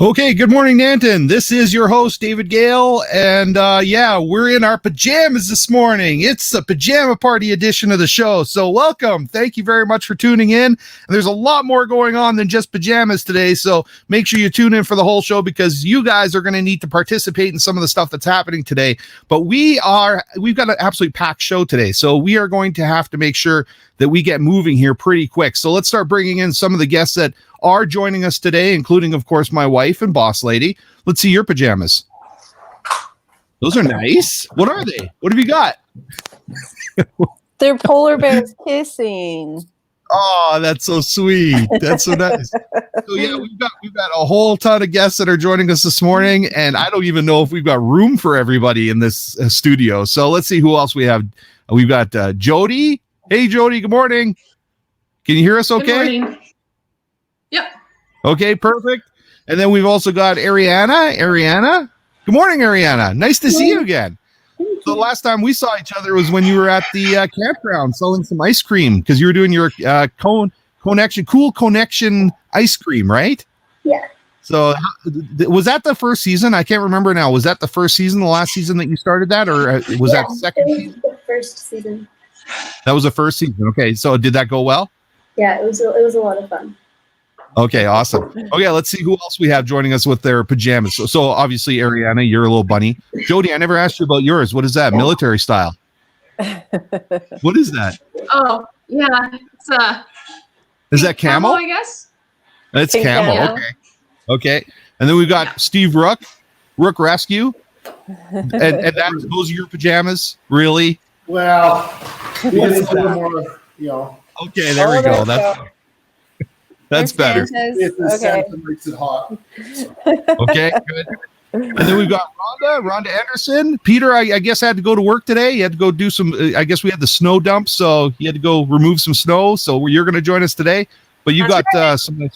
Okay, good morning, Nanton. This is your host, David Gale, and we're in our pajamas this morning. It's the pajama party edition of the show, so welcome. Thank you very much for tuning in. And there's a lot more going on than just pajamas today, so make sure you tune in for the whole show because you guys are going to need to participate in some of the stuff that's happening today. But we've got an absolutely packed show today, so we are going to have to make sure that we get moving here pretty quick. So let's start bringing in some of the guests that are joining us today, including, of course, my wife and boss lady. Let's see your pajamas. Those are nice. What are they? What have you got? They're polar bears kissing. Oh, that's so sweet. That's so nice. So yeah, we've got a whole ton of guests that are joining us this morning, and I don't even know if we've got room for everybody in this studio. So let's see who else we have. We've got Jody. Hey, Jody. Good morning. Can you hear us? Okay. Good morning. Yep. Okay, perfect. And then we've also got Ariana. Ariana. Good morning, Ariana. Nice to see you again. So the last time we saw each other was when you were at the campground selling some ice cream because you were doing your cool connection ice cream, right? Yeah. So was that the first season? I can't remember now. Was that the first season, the last season that you started that, or was that the second season? The first season. That was the first season. Okay, so did that go well? Yeah, it was a lot of fun. Okay, awesome. Okay, let's see who else we have joining us with their pajamas. So obviously, Ariana, you're a little bunny. Jody, I never asked you about yours. What is that? Military style. What is that? Oh, yeah. It's is that camo? I guess. It's camo. Camo. Okay. And then we've got Steve Rook Rescue. And those are your pajamas? Really? Well, it's a little more, Okay, there we go. That's better. It's the scent that makes it hot. Okay, good. And then we've got Rhonda Anderson. Peter, I guess had to go to work today. You had to go do some, I guess we had the snow dump, so you had to go remove some snow. So you're going to join us today. But you got some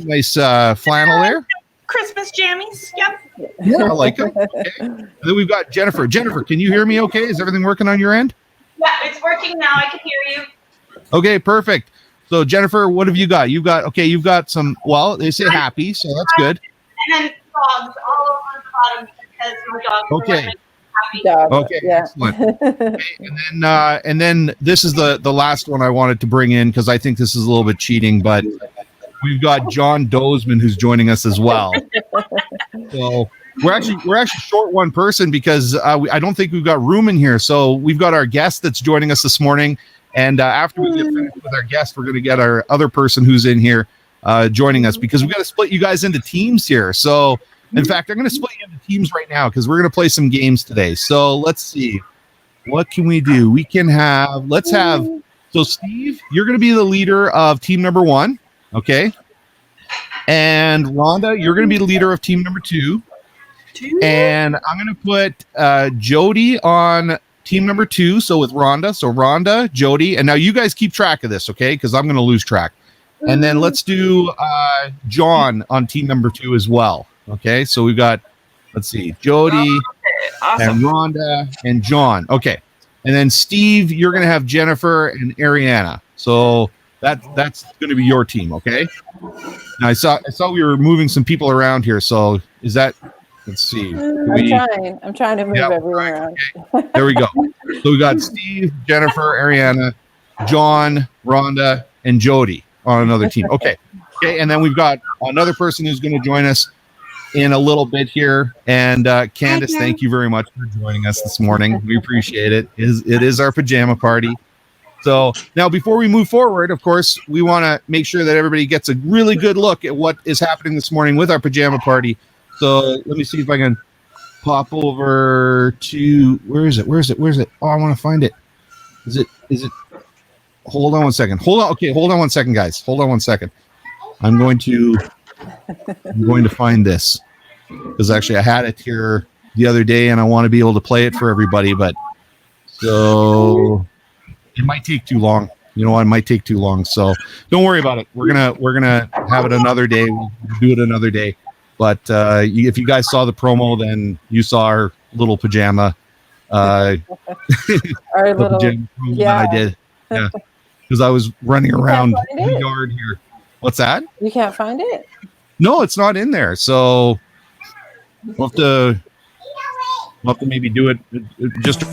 nice flannel there. Christmas jammies. Yep. Yeah, I like them. Okay. And then we've got Jennifer. Jennifer, can you hear me okay? Is everything working on your end? Yeah, it's working now. I can hear you. Okay, perfect. So Jennifer, what have you got? You've got some, well, they say happy, so that's good. And then dogs all over the bottom because my dogs Okay. are happy. Dog, Okay, yeah. excellent. Okay, and then this is the last one I wanted to bring in because I think this is a little bit cheating, but we've got John Dozeman who's joining us as well. So we're actually short one person because I don't think we've got room in here. So we've got our guest that's joining us this morning, and after we get finished with our guest, we're going to get our other person who's in here joining us because we've got to split you guys into teams here. So in fact, I'm going to split you into teams right now because we're going to play some games today. So let's see. What can we do? So Steve, you're going to be the leader of team number 1. Okay. And Rhonda, you're going to be the leader of team number 2. And I'm going to put Jody on team number 2. So with Rhonda. So Rhonda, Jody. And now you guys keep track of this, okay? Because I'm going to lose track. And then let's do John on team number 2 as well. Okay, so we've got, let's see, Jody Awesome. and Rhonda and John. Okay, and then Steve, you're going to have Jennifer and Ariana. So that's going to be your team. Okay. Now I saw we were moving some people around here. So is that? Let's see. I'm trying to move everyone around. Okay. There we go. So we got Steve, Jennifer, Ariana, John, Rhonda, and Jody on another team. Okay. Okay, and then we've got another person who's going to join us in a little bit here. And Candace, thank you very much for joining us this morning. We appreciate it. It is our pajama party. So now before we move forward, of course, we want to make sure that everybody gets a really good look at what is happening this morning with our pajama party. So let me see if I can pop over to, where is it? Oh, I want to find it. Is it? Hold on one second. Okay, hold on one second, guys. Hold on one second. I'm going to find this because actually I had it here the other day and I want to be able to play it for everybody, but so it might take too long. You know what? It might take too long. So don't worry about it. We're gonna have it another day. We'll do it another day. But if you guys saw the promo, then you saw our little pajama. Our little pajama promo that I did. Yeah, because I was running around the yard here. What's that? You can't find it? No, it's not in there. So we'll have to maybe do it just.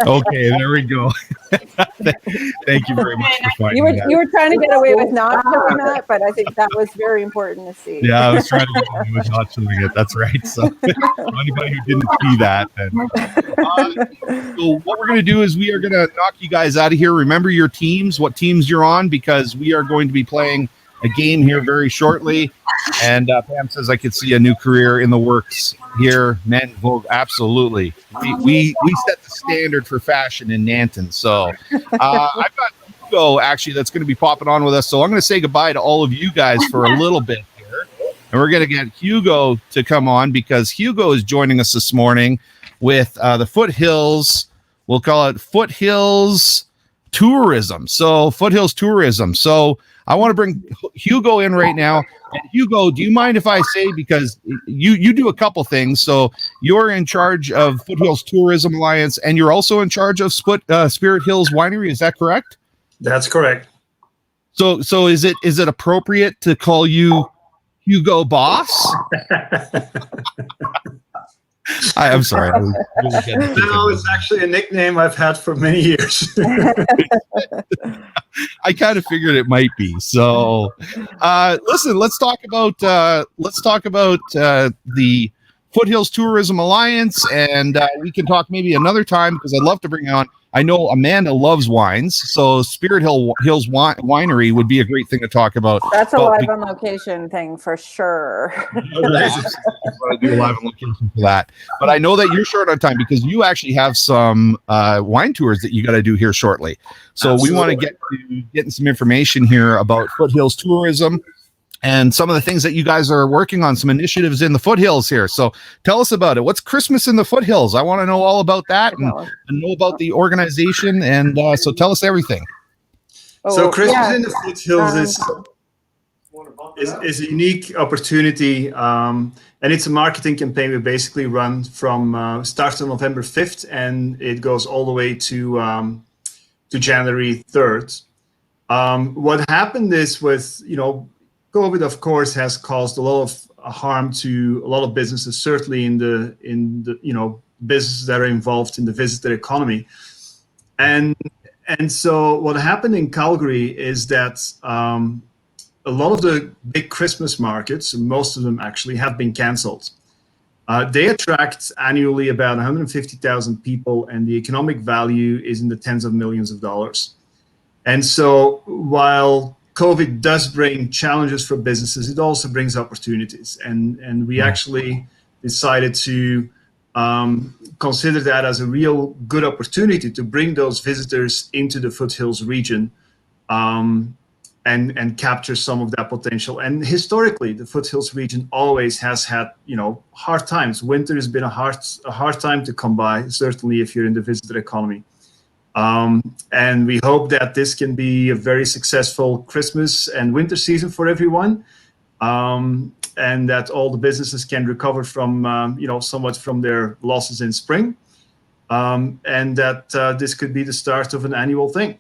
Okay, there we go. Thank you very much for finding that. You were trying to get away with not showing that, but I think that was very important to see. Yeah, I was trying to get away with not showing it. That's right. So anybody who didn't see that, then. So what we're going to do is we are going to knock you guys out of here. Remember your teams, what teams you're on, because we are going to be playing a game here very shortly. And Pam says I could see a new career in the works here. Men Vogue, absolutely. We set the standard for fashion in Nanton. So I've got Hugo actually that's going to be popping on with us. So I'm going to say goodbye to all of you guys for a little bit here. And we're going to get Hugo to come on because Hugo is joining us this morning with the Foothills. We'll call it Foothills Tourism. So Foothills Tourism. So I want to bring Hugo in right now. And Hugo, do you mind if I say, because you do a couple things. So you're in charge of Foothills Tourism Alliance, and you're also in charge of Spirit Hills Winery. Is that correct? That's correct. So is it appropriate to call you Hugo Boss? I'm sorry. I was really getting No, it's actually a nickname I've had for many years. I kind of figured it might be. So, listen, let's talk about the Foothills Tourism Alliance, and we can talk maybe another time because I'd love to bring on. I know Amanda loves wines, so Spirit Hills Winery would be a great thing to talk about. That's a live on location thing for sure. I want to do a live on location for that. But I know that you're short on time because you actually have some wine tours that you got to do here shortly. So we want to get to getting some information here about Foothills Tourism and some of the things that you guys are working on, some initiatives in the Foothills here. So tell us about it. What's Christmas in the Foothills? I want to know all about that and know about the organization. And so tell us everything. So Christmas in the Foothills is a unique opportunity. And it's a marketing campaign we basically run from starts on November 5th and it goes all the way to January 3rd. What happened is with, COVID, of course, has caused a lot of harm to a lot of businesses, certainly in the businesses that are involved in the visitor economy. And so what happened in Calgary is that a lot of the big Christmas markets, most of them actually, have been canceled. They attract annually about 150,000 people, and the economic value is in the tens of millions of dollars. And so while COVID does bring challenges for businesses, it also brings opportunities. And we actually decided to consider that as a real good opportunity to bring those visitors into the Foothills region and capture some of that potential. And historically, the Foothills region always has had, hard times. Winter has been a hard time to come by, certainly if you're in the visitor economy. And we hope that this can be a very successful Christmas and winter season for everyone, and that all the businesses can recover from, somewhat from their losses in spring, and that this could be the start of an annual thing.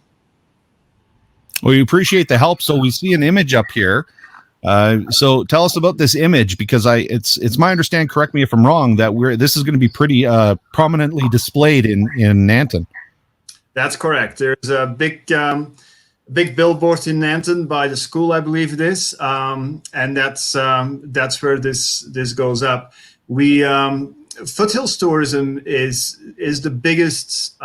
Well, we appreciate the help. So we see an image up here. So tell us about this image, because it's my understanding, correct me if I'm wrong, that this is going to be pretty prominently displayed in Nanton. That's correct. There's a big billboard in Nanton by the school, I believe it is, and that's where this goes up. Foothills Tourism is the biggest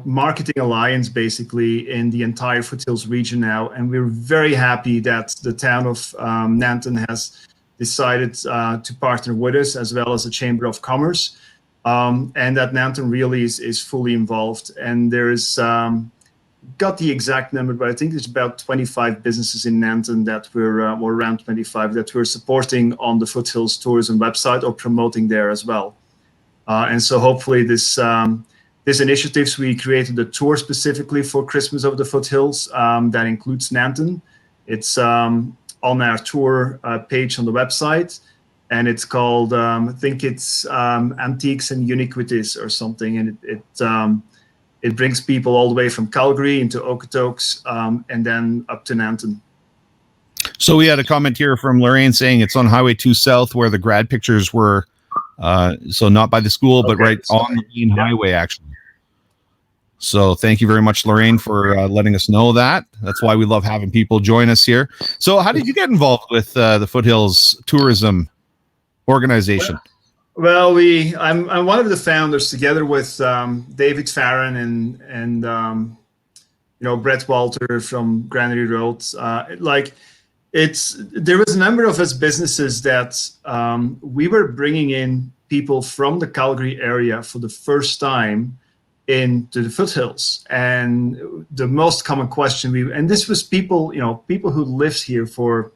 marketing alliance basically in the entire Foothills region now, and we're very happy that the town of Nanton has decided to partner with us, as well as the Chamber of Commerce. And that Nanton really is fully involved. And there's, got the exact number, but I think there's about 25 businesses in Nanton that or around 25, that we're supporting on the Foothills Tourism website or promoting there as well. And so hopefully this initiatives, we created a tour specifically for Christmas of the Foothills that includes Nanton. It's on our tour page on the website. And it's called, I think it's Antiques and Uniquities or something. And it brings people all the way from Calgary into Okotoks and then up to Nanton. So we had a comment here from Lorraine saying it's on Highway 2 South where the grad pictures were. So not by the school, but right on the main highway, actually. So thank you very much, Lorraine, for letting us know that. That's why we love having people join us here. So how did you get involved with the Foothills Tourism organization? Well, I'm one of the founders, together with David Farron and Brett Walter from Granary Road. There was a number of us businesses that we were bringing in people from the Calgary area for the first time into the Foothills. And the most common question and this was people who lived here for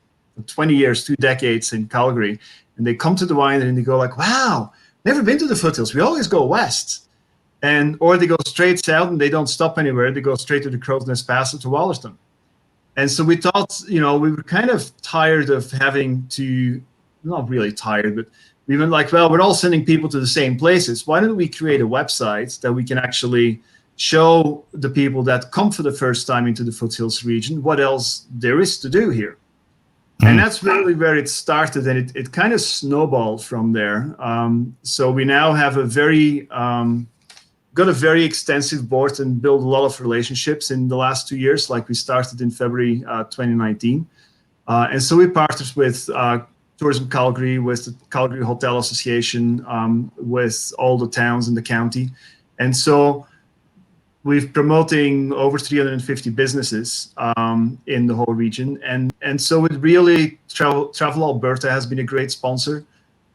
20 years, 2 decades in Calgary. And they come to the winery and they go like, wow, never been to the Foothills. We always go west. Or they go straight south and they don't stop anywhere. They go straight to the Crow's Nest Pass or to Wallaston. And so we thought, we were kind of tired of having to, not really tired, but we went like, well, we're all sending people to the same places. Why don't we create a website that we can actually show the people that come for the first time into the Foothills region what else there is to do here? And that's really where it started, and it kind of snowballed from there. So we now have got a very extensive board and built a lot of relationships in the last 2 years. Like we started in February 2019. And so we partnered with Tourism Calgary, with the Calgary Hotel Association, with all the towns in the county. And so we're promoting over 350 businesses in the whole region. And so it really, Travel Alberta has been a great sponsor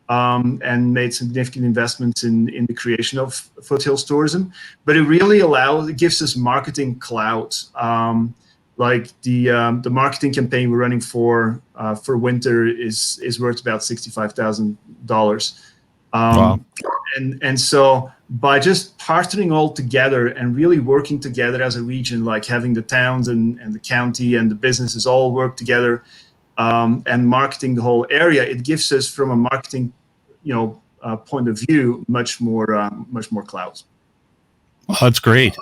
and made significant investments in the creation of Foothills Tourism. But it really it gives us marketing clout. Like the marketing campaign we're running for winter is worth about $65,000. Wow. And so by just partnering all together and really working together as a region, like having the towns and the county and the businesses all work together and marketing the whole area, it gives us, from a marketing point of view, much more clout. Oh, that's great.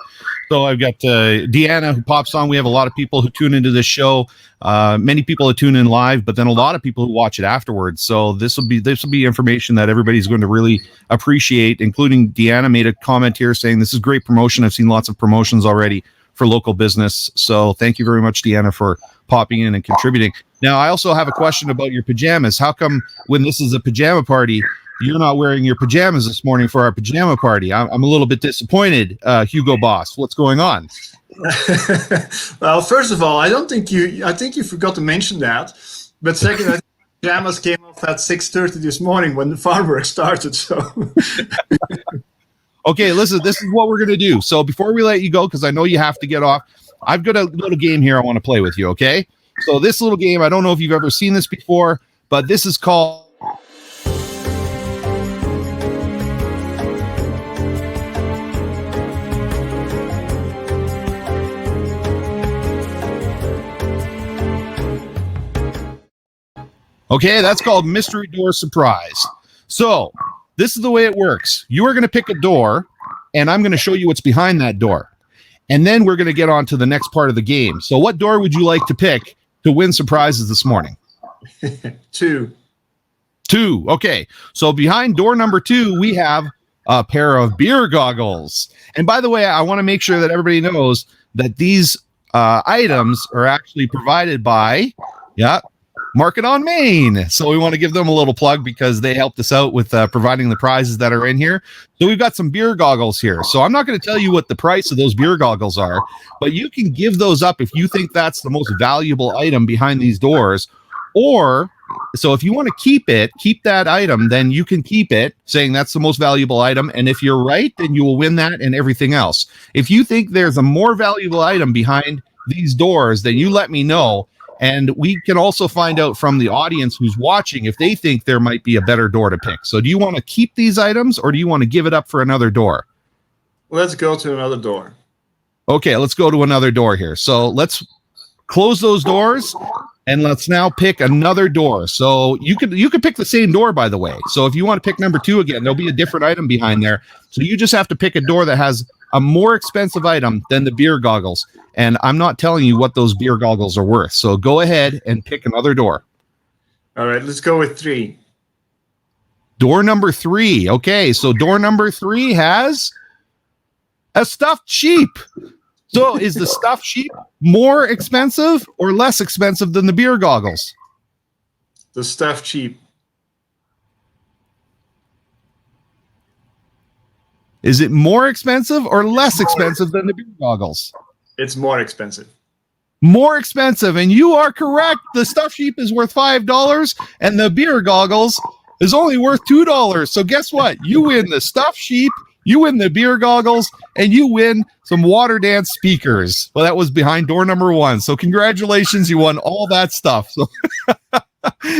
So I've got Deanna who pops on. We have a lot of people who tune into this show. Many people who tune in live, but then a lot of people who watch it afterwards. So this will be information that everybody's going to really appreciate, including Deanna made a comment here saying this is great promotion. I've seen lots of promotions already for local business. So thank you very much, Deanna, for popping in and contributing. Now, I also have a question about your pajamas. How come when this is a pajama party, you're not wearing your pajamas this morning for our pajama party? I'm a little bit disappointed, Hugo Boss. What's going on? Well, first of all, I think you forgot to mention that. But second, I think pajamas came off at 6:30 this morning when the farm work started. So, okay, listen, this is what we're going to do. So before we let you go, because I know you have to get off, I've got a little game here I want to play with you, okay? So this little game, I don't know if you've ever seen this before, but this is called Okay, that's called Mystery Door Surprise. So this is the way it works. You are going to pick a door, and I'm going to show you what's behind that door. And then we're going to get on to the next part of the game. So what door would you like to pick to win surprizes this morning? 2. Okay, so behind door number 2, we have a pair of beer goggles. And by the way, I want to make sure that everybody knows that these items are actually provided by, Market on Main. So we want to give them a little plug because they helped us out with providing the prizes that are in here. So we've got some beer goggles here. So I'm not going to tell you what the price of those beer goggles are, but you can give those up if you think that's the most valuable item behind these doors. Or, so if you want to keep that item, then you can keep it, saying that's the most valuable item. And if you're right, then you will win that and everything else. If you think there's a more valuable item behind these doors, then you let me know. And we can also find out from the audience who's watching if they think there might be a better door to pick. So do you want to keep these items or do you want to give it up for another door? Let's go to another door. Okay, let's go to another door here. So let's close those doors and let's now pick another door. So you could pick the same door, by the way. So if you want to pick number 2 again, there'll be a different item behind there. So you just have to pick a door that has a more expensive item than the beer goggles. And I'm not telling you what those beer goggles are worth. So go ahead and pick another door. All right, let's go with 3. Door number 3. Okay, so door number 3 has a stuffed sheep. So is the stuffed sheep more expensive or less expensive than the beer goggles? The stuffed sheep. Is it more expensive or less expensive than the beer goggles? It's more expensive. More expensive, and you are correct. The stuffed sheep is worth $5, and the beer goggles is only worth $2. So guess what? You win the stuffed sheep, you win the beer goggles, and you win some water dance speakers. Well, that was behind door number 1. So congratulations, you won all that stuff. So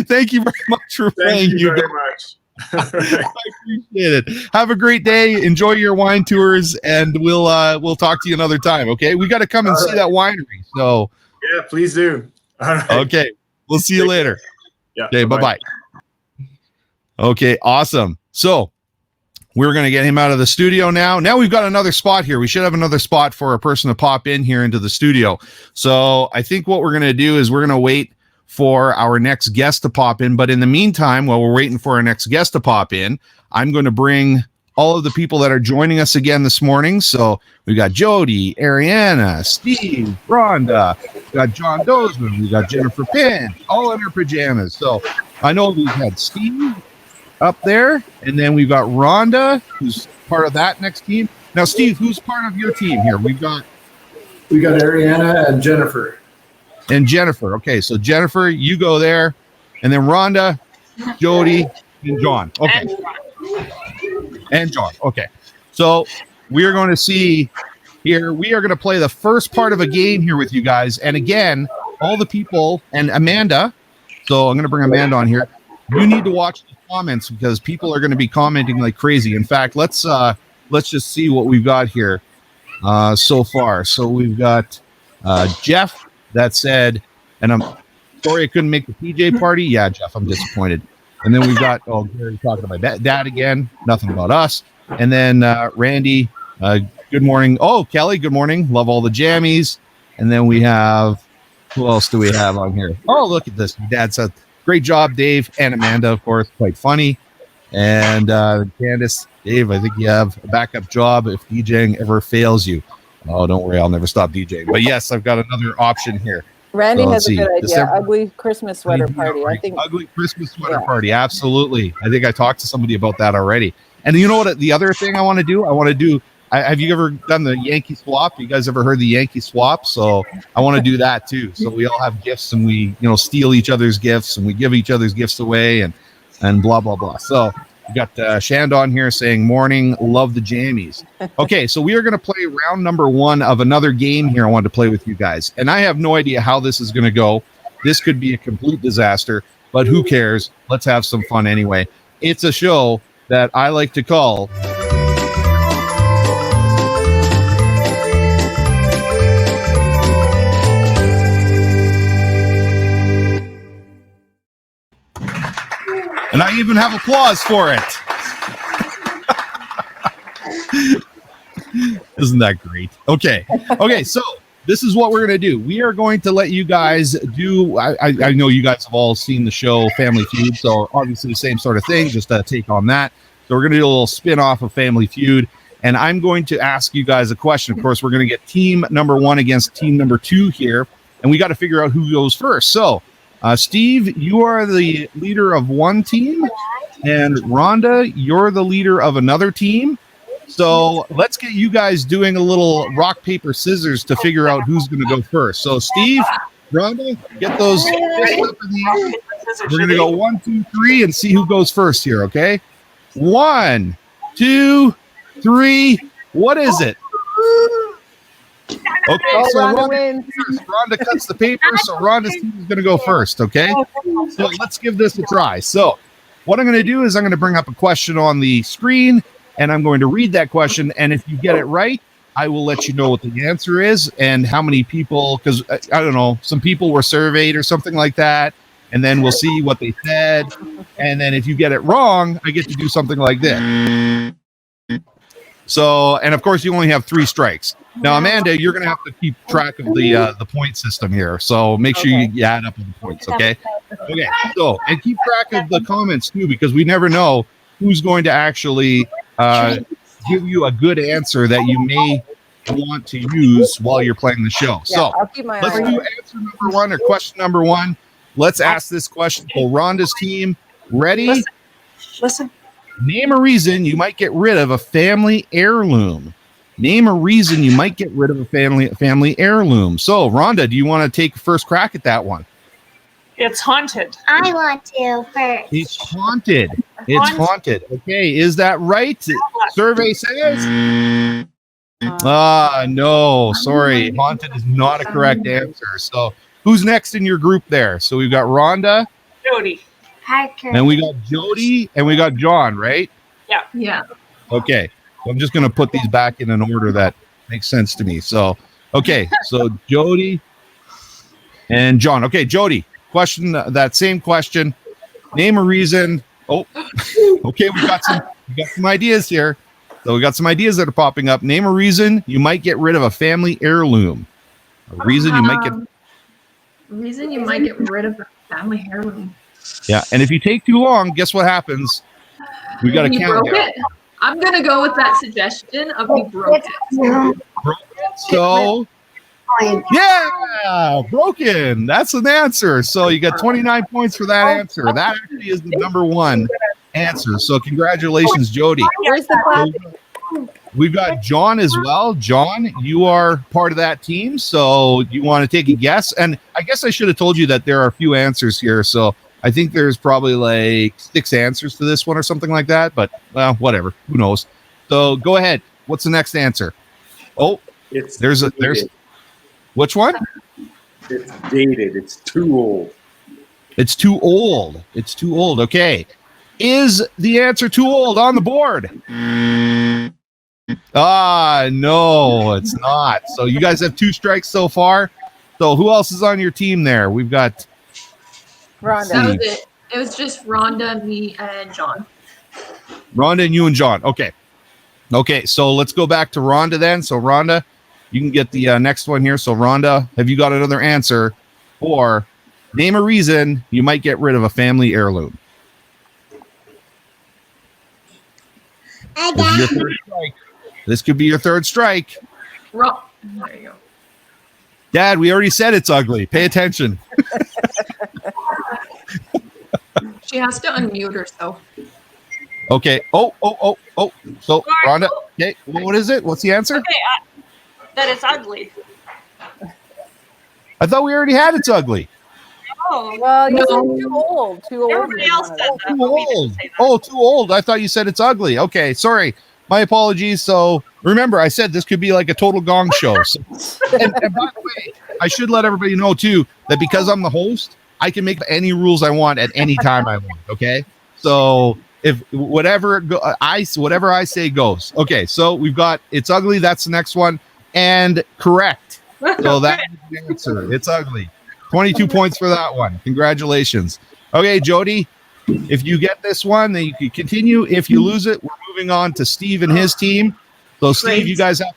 thank you very much for playing. Thank you very much. I appreciate it. Have a great day. Enjoy your wine tours, and we'll talk to you another time. Okay, we got to come and see that winery. So yeah, please do. All right. Okay, we'll see you later. Yeah. Okay, bye. Okay, awesome. So we're going to get him out of the studio now. Now we've got another spot here. We should have another spot for a person to pop in here into the studio. So I think what we're going to do is we're going to wait for our next guest to pop in. But in the meantime, while we're waiting for our next guest to pop in, I'm going to bring all of the people that are joining us again this morning. So we got Jody, Ariana, Steve, Rhonda, we got John Dozeman, we got Jennifer Pinn, all in her pajamas. So I know we've had Steve up there, and then we've got Rhonda, who's part of that next team. Now, Steve, who's part of your team here? We got Ariana and Jennifer. And Jennifer. Okay, so Jennifer, you go there, and then Rhonda, Jody, and John. Okay. And John. Okay. So we are going to see here, we are going to play the first part of a game here with you guys. And again, all the people and Amanda. So I'm going to bring Amanda on here. You need to watch the comments because people are going to be commenting like crazy. In fact, let's just see what we've got here so far. So we've got Jeff that said, and I'm sorry I couldn't make the PJ party. Yeah, Jeff, I'm disappointed. And then we've got, Gary talking about dad again, nothing about us. And then Randy, good morning. Oh, Kelly, good morning. Love all the jammies. And then we have, who else do we have on here? Oh, look at this. Dad said, great job, Dave. And Amanda, of course, quite funny. And Candace, Dave, I think you have a backup job if DJing ever fails you. Oh, don't worry, I'll never stop DJing. But yes, I've got another option here. Randy So has a good idea. December- Ugly Christmas sweater party. I think. Ugly Christmas sweater party. Absolutely. I think I talked to somebody about that already. And you know what? The other thing I want to do, have you ever done the Yankee swap? You guys ever heard the Yankee swap? So I want to do that too. So we all have gifts and we, steal each other's gifts and we give each other's gifts away and blah, blah, blah. So we got Shandon here saying, morning, love the jammies. Okay, so we are going to play round number 1 of another game here I wanted to play with you guys. And I have no idea how this is going to go. This could be a complete disaster, but who cares? Let's have some fun anyway. It's a show that I like to call and I even have applause for it. Isn't that great? Okay, so this is what we're going to do. We are going to let you guys do, I know you guys have all seen the show Family Feud, so obviously the same sort of thing, just a take on that. So we're going to do a little spin-off of Family Feud, and I'm going to ask you guys a question. Of course, we're going to get team number 1 against team number 2 here, and we got to figure out who goes first. So, Steve, you are the leader of one team, and Rhonda, you're the leader of another team. So let's get you guys doing a little rock, paper, scissors to figure out who's going to go first. So Steve, Rhonda, get those up in the air. We're going to go 1, 2, 3 and see who goes first here, okay? 1, 2, 3. What is it? Okay, so Rhonda cuts the paper, so Rhonda's team is going to go first, okay? So let's give this a try. So what I'm going to do is I'm going to bring up a question on the screen, and I'm going to read that question, and if you get it right, I will let you know what the answer is and how many people, because, I don't know, some people were surveyed or something like that, and then we'll see what they said, and then if you get it wrong, I get to do something like this. So, and of course, you only have 3 strikes. Now, Amanda, you're going to have to keep track of the point system here. So make sure you add up the points, okay? Okay, so, and keep track of the comments, too, because we never know who's going to actually give you a good answer that you may want to use while you're playing the show. So let's do answer number 1 or question number 1. Let's ask this question for Rhonda's team. Ready? Listen. Name a reason you might get rid of a family heirloom. Name a reason you might get rid of a family heirloom. So, Rhonda, do you want to take first crack at that one? It's haunted. I want to first. It's haunted. It's haunted. Okay, is that right? Survey says. No, sorry. Haunted is not a correct answer. So, who's next in your group there? So, we've got Rhonda. Jody. And we got Jody and we got John, right? Yeah. Okay. So I'm just going to put these back in an order that makes sense to me. So, okay. So Jody and John. Okay, Jody, question, that same question. Name a reason. Oh, okay. We got some ideas here. So we got some ideas that are popping up. Name a reason you might get rid of a family heirloom. A reason you might get. Reason you might get rid of the family heirloom. Yeah, and if you take too long, guess what happens? We got to You count broke it. I'm gonna go with that suggestion of you broke it. So, yeah, broken. That's an answer. So you got 29 points for that answer. That actually is the number one answer. So congratulations, Jody. Where's the clapping? We've got John as well. John, you are part of that team. So you want to take a guess? And I guess I should have told you that there are a few answers here. So I think there's probably like 6 answers to this one or something like that. But, well, whatever. Who knows? So go ahead. What's the next answer? Oh, there's which one? It's dated. It's too old. It's too old. It's too old. Okay. Is the answer too old on the board? No, it's not. So you guys have 2 strikes so far. So who else is on your team there? We've got Rhonda. That was it. It was just Rhonda, me, and John. Rhonda and you and John. Okay. Okay, so let's go back to Rhonda then. So Rhonda, you can get the next one here. So Rhonda, have you got another answer? Or name a reason you might get rid of a family heirloom. This is your third strike. This could be your third strike. There you go. Dad, we already said it's ugly. Pay attention. She has to unmute herself. Okay. Oh. So, Rhonda, okay, what is it? What's the answer? Okay, that it's ugly. I thought we already had it's ugly. Oh, Well, you said too old. Too old. everybody else said that. Too but we didn't old. say that. Oh, too old. I thought you said it's ugly. Okay, sorry. My apologies. So remember, I said this could be like a total gong show. So, and by the way, I should let everybody know too that because I'm the host, I can make any rules I want at any time I want. Okay, so if whatever I say goes. Okay, so we've got it's ugly. That's the next one, and correct. So that's the answer. It's ugly. 22 points for that one. Congratulations. Okay, Jody, if you get this one, then you can continue. If you lose it, we're moving on to Steve and his team. So, Steve, Great. you guys have to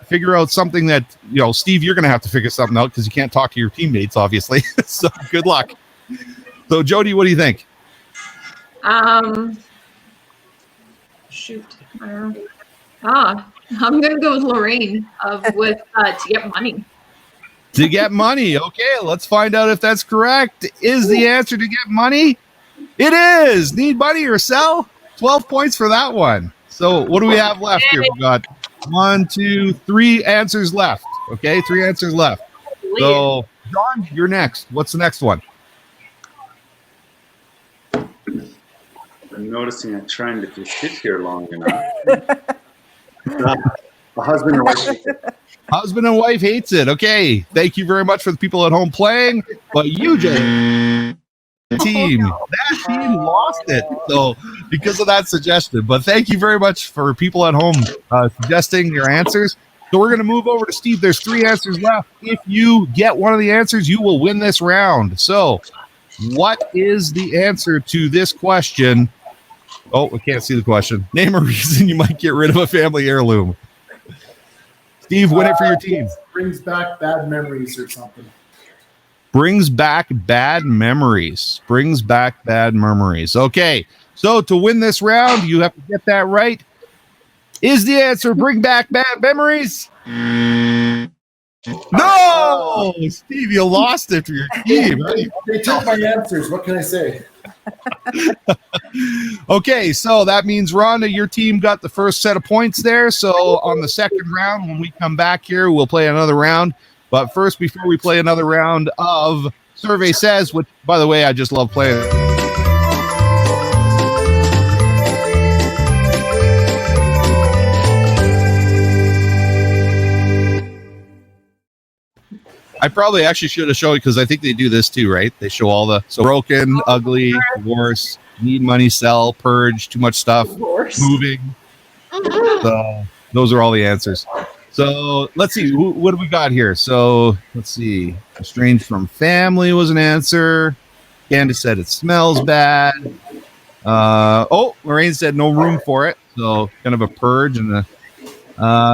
figure out something that, Steve, you're going to have to figure something out because you can't talk to your teammates, obviously. So, good luck. So, Jody, what do you think? Shoot. I don't know. I'm gonna go with Lorraine to get money. To get money. Okay, let's find out if that's correct. Is the answer to get money? It is. Need money or sell? 12 points for that one. So what do we have left here? We've got 1, 2, 3 answers left. Okay, 3 answers left. So, John, you're next. What's the next one? I'm noticing I'm trying to sit here long enough. A husband or wife. Husband and wife hates it. Okay, thank you very much for the people at home playing. But you just that team lost it. So because of that suggestion. But thank you very much for people at home suggesting your answers. So we're going to move over to Steve. There's 3 answers left. If you get one of the answers, you will win this round. So what is the answer to this question? Oh, I can't see the question. Name a reason you might get rid of a family heirloom. Steve, win it for your team. Brings back bad memories or something. Brings back bad memories. Brings back bad memories. Okay, so to win this round, you have to get that right. Is the answer bring back bad memories? No! Steve, you lost it for your team. They took my answers. What can I say? Okay, so that means, Rhonda, your team got the first set of points there. So on the second round, when we come back here, we'll play another round. But first, before we play another round of Survey Says, which, by the way, I just love playing. I probably actually should have shown it because I think they do this too, right? They show all the broken, ugly, divorce, need money, sell, purge, too much stuff, moving. So those are all the answers. So let's see, what do we got here? So let's see. Estranged from family was an answer. Candace said it smells bad. Lorraine said no room for it. So kind of a purge and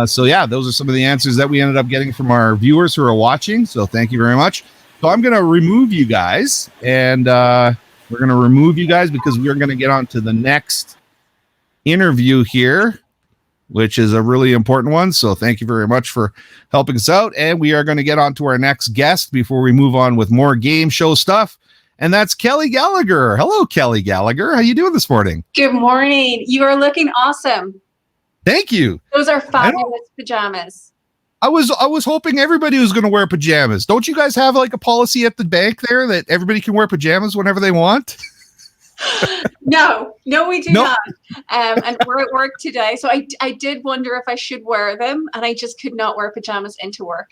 so yeah, those are some of the answers that we ended up getting from our viewers who are watching. So thank you very much. So I'm going to remove you guys, and we're going to remove you guys because we're going to get on to the next interview here, which is a really important one. So thank you very much for helping us out. And we are going to get on to our next guest before we move on with more game show stuff. And that's Kellie Gallagher. Hello, Kellie Gallagher. How you doing this morning? Good morning. You are looking awesome. Thank you. Those are fabulous pajamas. I was hoping everybody was going to wear pajamas. Don't you guys have like a policy at the bank there that everybody can wear pajamas whenever they want? No, we do not. And we're at work today. So I did wonder if I should wear them, and I just could not wear pajamas into work.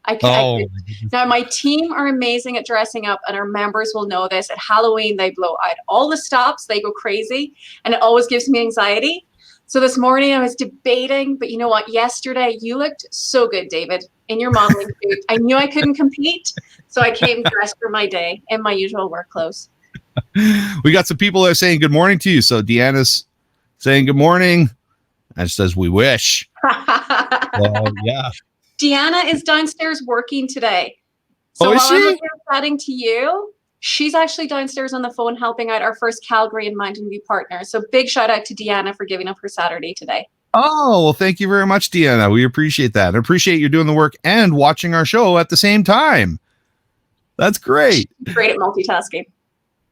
I couldn't. Now, my team are amazing at dressing up, and our members will know this. At Halloween, they blow out all the stops. They go crazy, and it always gives me anxiety. So this morning I was debating, but you know what? Yesterday you looked so good, David, in your modeling suit. I knew I couldn't compete, so I came dressed for my day in my usual work clothes. We got some people that are saying good morning to you. So Deanna's saying good morning, and says we wish. Yeah. Deanna is downstairs working today. Is So while she? I'm here chatting to you, she's actually downstairs on the phone helping out our first Calgary and Mountain View partner. So big shout out to Deanna for giving up her Saturday today. Oh, well, thank you very much, Deanna. We appreciate that. I appreciate you doing the work and watching our show at the same time. That's great. Great at multitasking.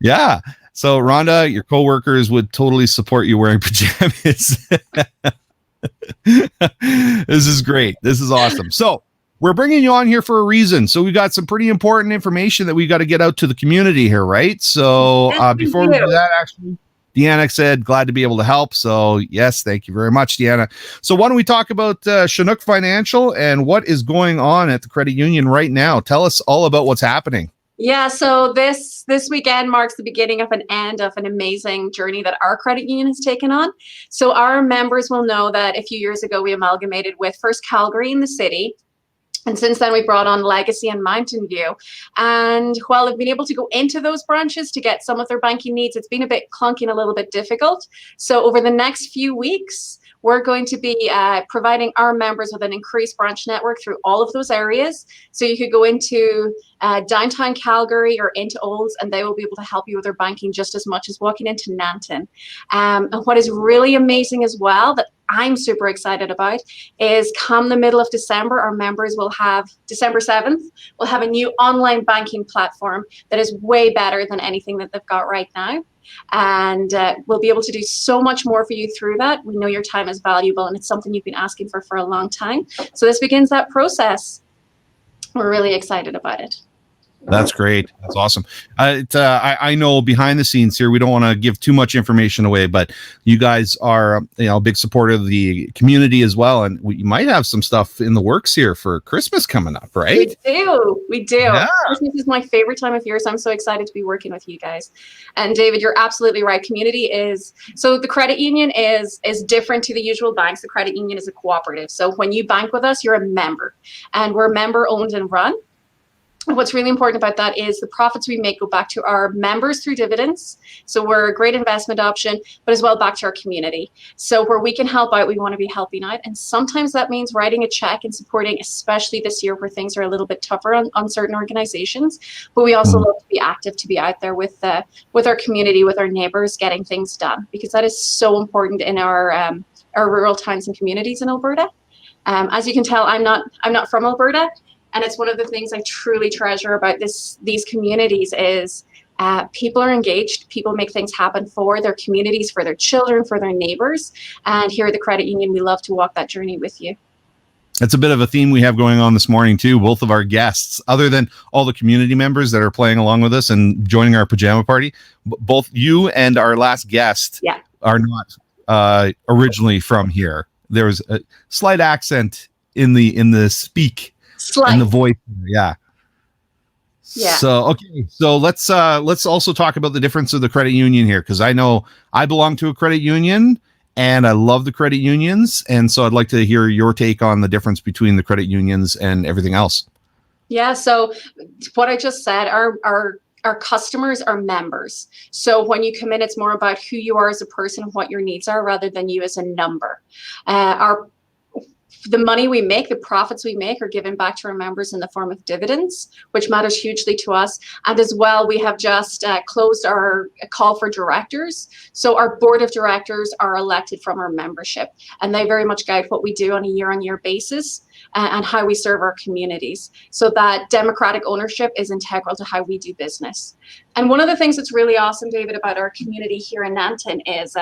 Yeah. So Rhonda, your coworkers would totally support you wearing pajamas. This is great. This is awesome. So we're bringing you on here for a reason. So we got some pretty important information that we got to get out to the community here, right? So before we do that, actually, Deanna said, glad to be able to help. So yes, thank you very much, Deanna. So why don't we talk about Chinook Financial and what is going on at the credit union right now? Tell us all about what's happening. Yeah, so this weekend marks the beginning of an end of an amazing journey that our credit union has taken on. So our members will know that a few years ago we amalgamated with first Calgary in the city. And since then, we brought on Legacy and Mountain View. And while they've been able to go into those branches to get some of their banking needs, it's been a bit clunky and a little bit difficult. So over the next few weeks, we're going to be providing our members with an increased branch network through all of those areas. So you could go into downtown Calgary or into Olds, and they will be able to help you with their banking just as much as walking into Nanton. And what is really amazing as well that I'm super excited about is come the middle of December, our members will have, December 7th, we'll have a new online banking platform that is way better than anything that they've got right now. And we'll be able to do so much more for you through that. We know your time is valuable, and it's something you've been asking for a long time. So this begins that process. We're really excited about it. That's great. That's awesome. I know behind the scenes here, we don't want to give too much information away, but you guys are, a big supporter of the community as well. And we might have some stuff in the works here for Christmas coming up, right? We do. Yeah. Christmas is my favorite time of year, so I'm so excited to be working with you guys. And David, you're absolutely right. So the credit union is different to the usual banks. The credit union is a cooperative. So when you bank with us, you're a member, and we're member owned and run. What's really important about that is the profits we make go back to our members through dividends. So we're a great investment option, but as well back to our community. So where we can help out, we want to be helping out. And sometimes that means writing a check and supporting, especially this year where things are a little bit tougher on certain organizations. But we also love to be active, to be out there with our community, with our neighbors, getting things done, because that is so important in our rural towns and communities in Alberta. As you can tell, I'm not from Alberta. And it's one of the things I truly treasure about these communities is people are engaged. People make things happen for their communities, for their children, for their neighbors. And here at the credit union, we love to walk that journey with you. That's a bit of a theme we have going on this morning, too. Both of our guests, other than all the community members that are playing along with us and joining our pajama party, both you and our last guest are not originally from here. There's a slight accent in the speak. And the voice, yeah. So okay, so let's also talk about the difference of the credit union here, because I know I belong to a credit union and I love the credit unions, and so I'd like to hear your take on the difference between the credit unions and everything else. Yeah. So what I just said, our customers are members. So when you come in, it's more about who you are as a person, what your needs are, rather than you as a number. The money we make, the profits we make, are given back to our members in the form of dividends, which matters hugely to us. And as well, we have just closed our call for directors. So our board of directors are elected from our membership, and they very much guide what we do on a year-on-year basis and how we serve our communities. So that democratic ownership is integral to how we do business. And one of the things that's really awesome, David, about our community here in Nanton is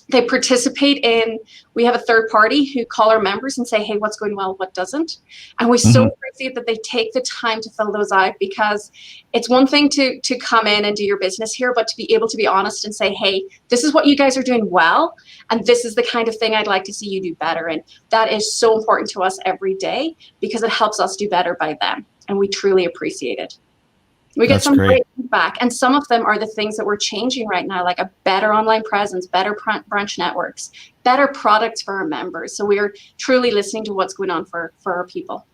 they participate in, we have a third party who call our members and say, hey, what's going well, what doesn't? And we so appreciate that they take the time to fill those out, because it's one thing to come in and do your business here, but to be able to be honest and say, hey, this is what you guys are doing well, and this is the kind of thing I'd like to see you do better. And that is so important to us every day, because it helps us do better by them. And we truly appreciate it. We get some great feedback, and some of them are the things that we're changing right now, like a better online presence, better branch networks, better products for our members. So we're truly listening to what's going on for our people.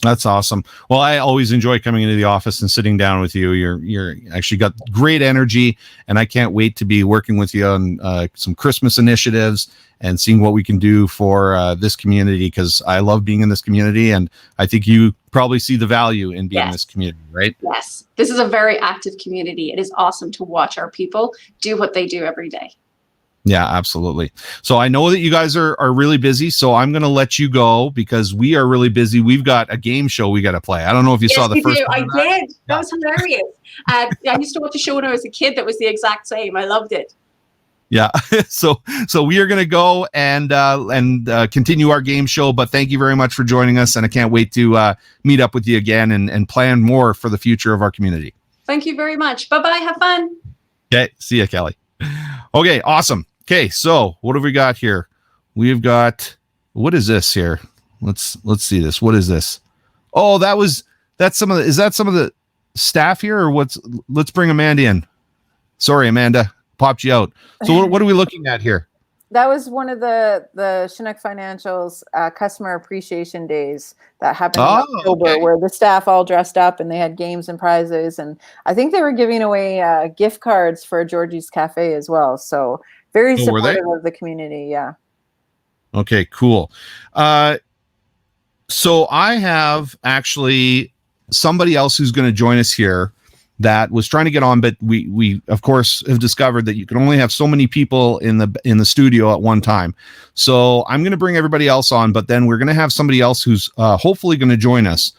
That's awesome. Well, I always enjoy coming into the office and sitting down with you. You're actually got great energy, and I can't wait to be working with you on some Christmas initiatives and seeing what we can do for this community, because I love being in this community, and I think you probably see the value in being in this community, right? Yes. This is a very active community. It is awesome to watch our people do what they do every day. Yeah, absolutely. So I know that you guys are really busy, so I'm going to let you go because we are really busy. We've got a game show we got to play. I don't know if you saw the first one. I did. That was hilarious. I used to watch a show when I was a kid that was the exact same. I loved it. Yeah. So we are going to go and continue our game show, but thank you very much for joining us, and I can't wait to meet up with you again and plan more for the future of our community. Thank you very much. Bye-bye. Have fun. Okay. See you, Kelly. Okay. Awesome. Okay, so what have we got here? We've got, what is this here? Let's see this. What is this? Oh, is that some of the staff here, or let's bring Amanda in. Sorry, Amanda, popped you out. So what are we looking at here? That was one of the Chinook Financial's customer appreciation days that happened in October, where the staff all dressed up and they had games and prizes, and I think they were giving away gift cards for Georgie's Cafe as well. So very supportive of the community. Yeah. Okay, cool. So I have actually somebody else who's going to join us here that was trying to get on, but we of course have discovered that you can only have so many people in the studio at one time. So I'm going to bring everybody else on, but then we're going to have somebody else who's hopefully going to join us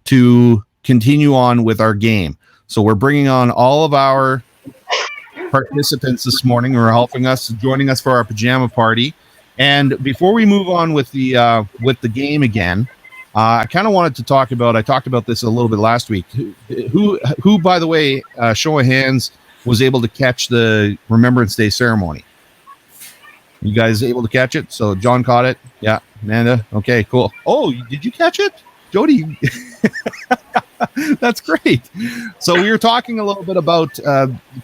to continue on with our game. So we're bringing on all of our participants this morning who are joining us for our pajama party. And before we move on with the game again, I kind of wanted to talk about, I talked about this a little bit last week. Who, by the way, show of hands, was able to catch the Remembrance Day ceremony? You guys able to catch it? So John caught it. Yeah. Amanda. Okay, cool. Oh, did you catch it? Jody. That's great. So we were talking a little bit about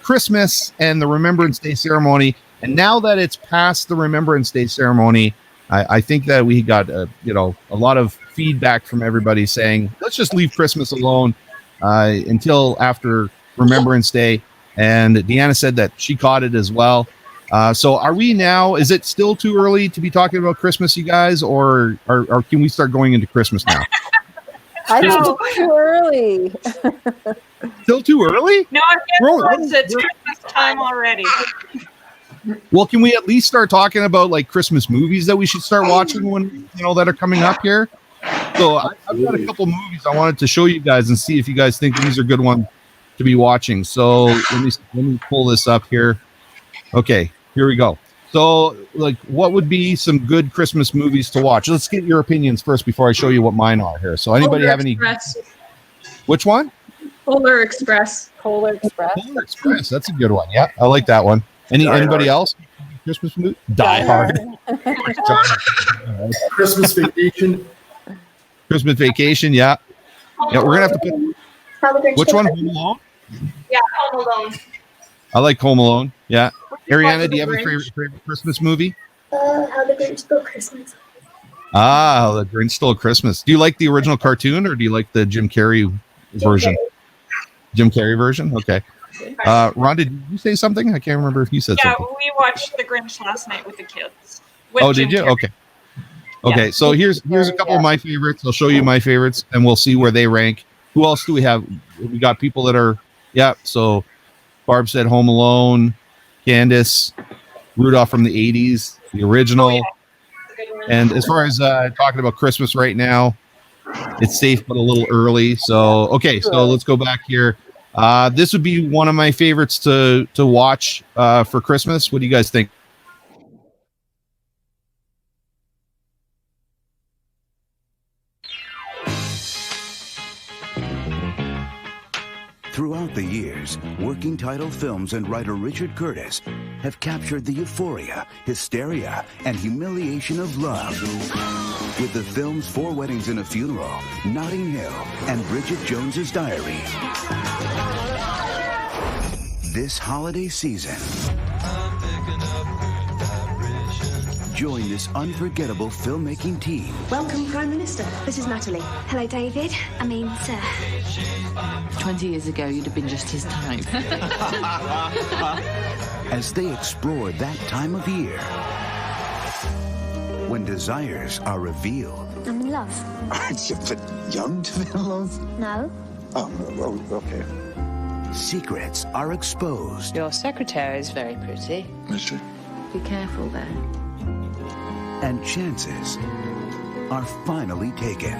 Christmas and the Remembrance Day ceremony. And now that it's past the Remembrance Day ceremony, I think that we got a lot of feedback from everybody saying, let's just leave Christmas alone until after Remembrance Day. And Deanna said that she caught it as well. So are we now, is it still too early to be talking about Christmas, you guys, or can we start going into Christmas now? I think it's too early. Still too early? No, it's Christmas time already. Well, can we at least start talking about like Christmas movies that we should start watching when that are coming up here? So I've got a couple movies I wanted to show you guys and see if you guys think these are good ones to be watching. So let me pull this up here. Okay, here we go. So, like, what would be some good Christmas movies to watch? Let's get your opinions first before I show you what mine are here. So, anybody have any? Which one? Polar Express. Polar Express. Polar Express. That's a good one. Yeah, I like that one. Anybody else? Christmas movie? Die Hard. Christmas Vacation. Christmas Vacation. Yeah. Yeah, we're gonna have to put. Which one? Home Alone. Yeah, Home Alone. I like Home Alone. Yeah. Ariana, do you have a favorite Christmas movie? How the Grinch Stole Christmas. Ah, The Grinch Stole Christmas. Do you like the original cartoon, or do you like the Jim Carrey version? Jim Carrey version? Okay. Rhonda, did you say something? I can't remember if you said something. Yeah, we watched The Grinch last night with the kids. Oh, did you? Okay. Okay, so here's a couple of my favorites. I'll show you my favorites, and we'll see where they rank. Who else do we have? We got people that are, so Barb said Home Alone, Candace, Rudolph from the 80s, the original. And as far as talking about Christmas right now, it's safe but a little early. So, okay, so let's go back here. This would be one of my favorites to watch for Christmas. What do you guys think? Throughout the years, working title films and writer Richard Curtis have captured the euphoria, hysteria, and humiliation of love. With the films Four Weddings and a Funeral, Notting Hill, and Bridget Jones's Diary. This holiday season, join this unforgettable filmmaking team. Welcome, Prime Minister. This is Natalie. Hello, David. I mean, sir. 20 years ago, you'd have been just his type. As they explore that time of year when desires are revealed. I'm in love. It's a bit young to be in love. No. Oh, okay. Secrets are exposed. Your secretary is very pretty. That's true. Be careful there. And chances are finally taken.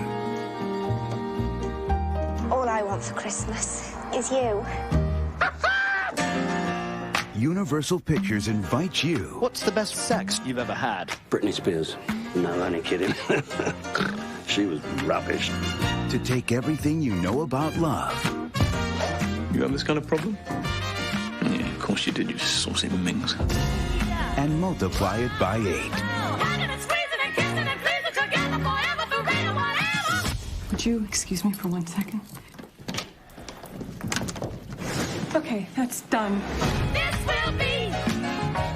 All I want for Christmas is you. Universal Pictures invites you. What's the best sex you've ever had? Britney Spears. No, only kidding. She was rubbish. To take everything you know about love. You have this kind of problem? Yeah, of course you did, you saucy minx. And multiply it by 8. Would you excuse me for 1 second? Okay, that's done.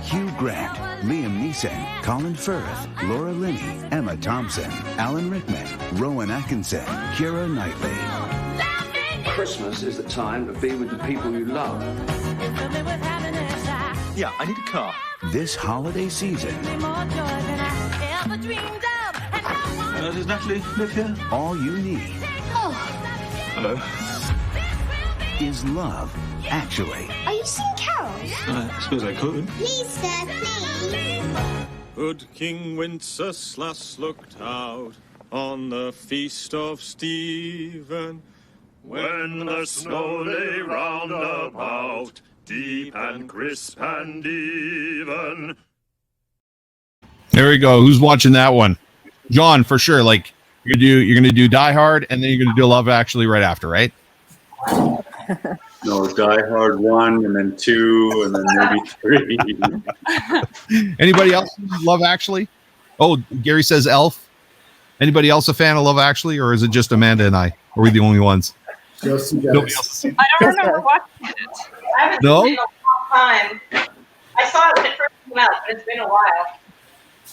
Hugh Grant, Liam Neeson, Colin Firth, Laura Linney, Emma Thompson, Alan Rickman, Rowan Atkinson, Keira Knightley. Christmas is the time to be with the people you love. Yeah, I need a car. This holiday season. Does Natalie live here? All you need. Oh. Hello. Is love, actually. Are you singing carols? I suppose I could. Please, sir, please. Good King Wenceslas looked out on the feast of Stephen, when the snow lay round about, deep and crisp and even. There we go. Who's watching that one? John, for sure. Like you're gonna do Die Hard, and then you're gonna do Love Actually right after, right? No, Die Hard 1, and then 2, and then maybe 3. Anybody else Love Actually? Oh, Gary says Elf. Anybody else a fan of Love Actually, or is it just Amanda and I? Are we the only ones? Just you Nobody guys. else has seen it? I don't remember watching it. I haven't No? seen it in a long time. I saw it when it first came out, but it's been a while.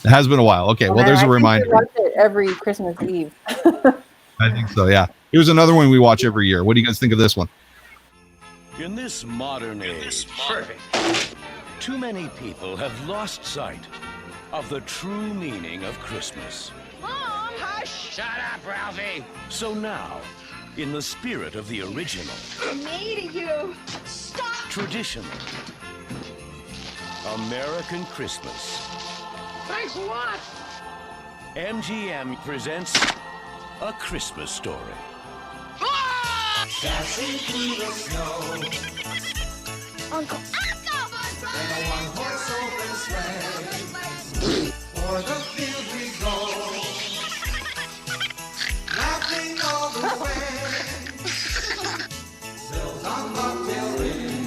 It has been a while. Okay, well, there's a reminder. We watch it every Christmas Eve. I think so, yeah. Here's another one we watch every year. What do you guys think of this one? In this modern age, too many people have lost sight of the true meaning of Christmas. Mom! Hush! Shut up, Ralphie! So now, in the spirit of the original, Me to you! Stop! traditional, American Christmas, Thanks a lot! MGM presents A Christmas Story. Dashing through the snow. Uncle. In a one-horse open sleigh. For the field we go. Laughing all the way. Bells on bobtail ring.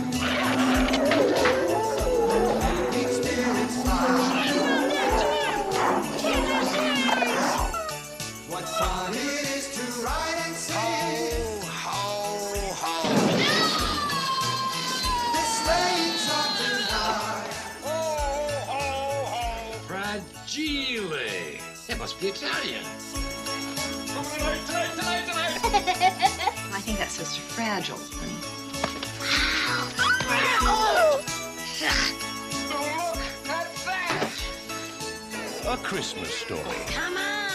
Making spirits fly. What fun it is to ride and sing. Fragile. That must be Italian. I think that says fragile, honey. A Christmas Story. Come on!